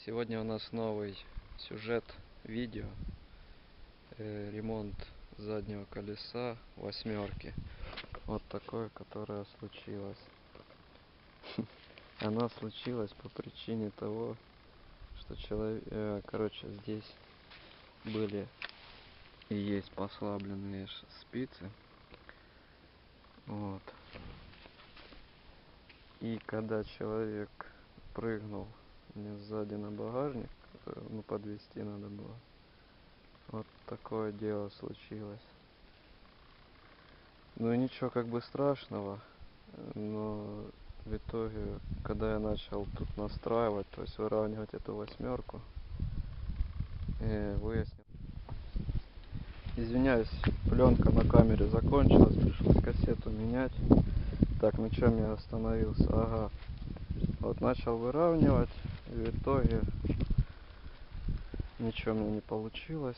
Сегодня у нас новый сюжет видео. Ремонт заднего колеса восьмерки. Вот такое, которое случилось. Она случилась по причине того, что здесь были и есть послабленные спицы. Вот. И когда человек прыгнул мне сзади на багажник, подвести надо было. Вот такое дело случилось. Ну и ничего как бы страшного, но в итоге, когда я начал тут настраивать, то есть выравнивать эту восьмерку, выяснил. Извиняюсь, пленка на камере закончилась, пришлось кассету менять. Так, на чем я остановился? Ага. Вот начал выравнивать, и в итоге ничего мне не получилось,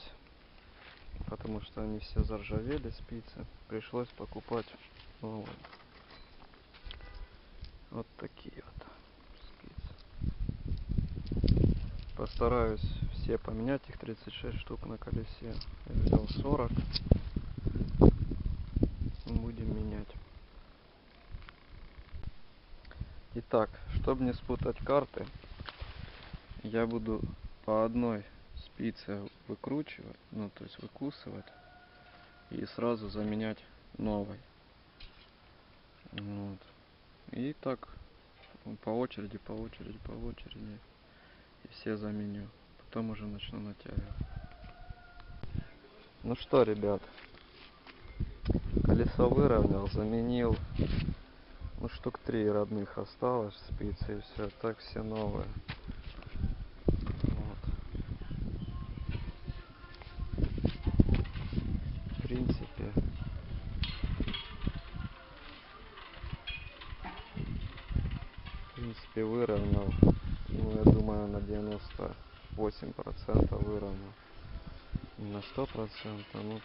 потому что они все заржавели, спицы. Пришлось покупать новые. Вот такие вот спицы. Постараюсь все поменять, их 36 штук на колесе. Я взял 40. Будем менять. Итак, чтобы не спутать карты, я буду по одной спице выкручивать, то есть выкусывать, и сразу заменять новой. Вот. И так по очереди, и все заменю. Потом уже начну натягивать. Ну что, ребят, колесо выровнял, заменил. Штук 3 родных осталось спицы, и все, так все новые. Вот. В принципе выровнял, я думаю, на 98% выровнял. Не на 100%, но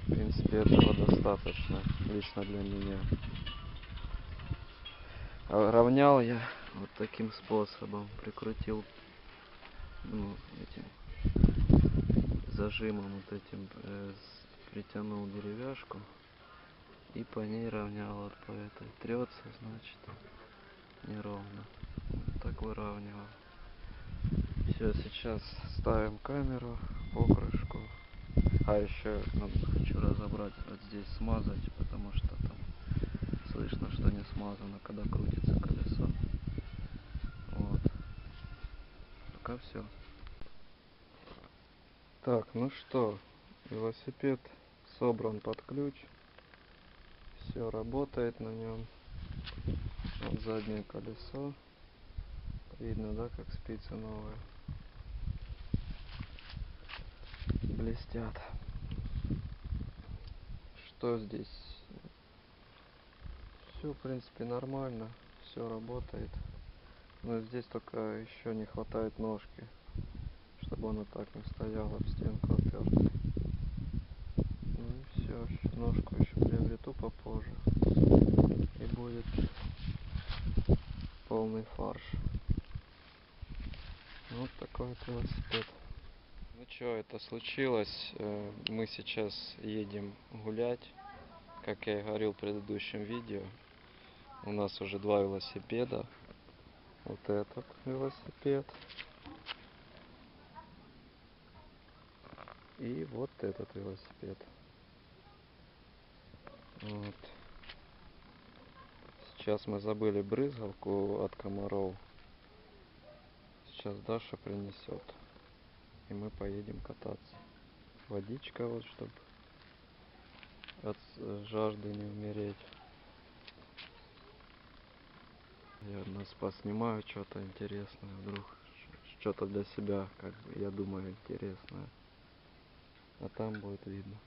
в принципе этого достаточно лично для меня. Равнял я вот таким способом, прикрутил этим зажимом, притянул деревяшку и по ней равнял. Вот по этой трется, значит, неровно. Вот так выравнивал. Все, сейчас ставим камеру, покрышку. А еще хочу разобрать, вот здесь смазать, потому что там слышно, что не смазано, когда крутится колесо. Вот. Пока все. Так, ну что, велосипед собран под ключ. Все работает на нем. Вот заднее колесо. Видно, да, как спицы новые. Блестят. Что здесь? Все, в принципе, нормально. Все работает. Но здесь только еще не хватает ножки, чтобы оно так не стояло об стенку опертой. Ну и все. Ножку еще приобрету попозже. И будет полный фарш. Вот такой вот велосипед. Ну что, это случилось. Мы сейчас едем гулять. Как я и говорил в предыдущем видео, у нас уже 2 велосипеда. Вот этот велосипед. И вот этот велосипед. Вот. Сейчас мы забыли брызгалку от комаров. Сейчас Даша принесет. И мы поедем кататься. Водичка вот, чтобы от жажды не умереть. Я нас поснимаю что-то интересное. Вдруг что-то для себя, как бы, я думаю, интересное. А там будет видно.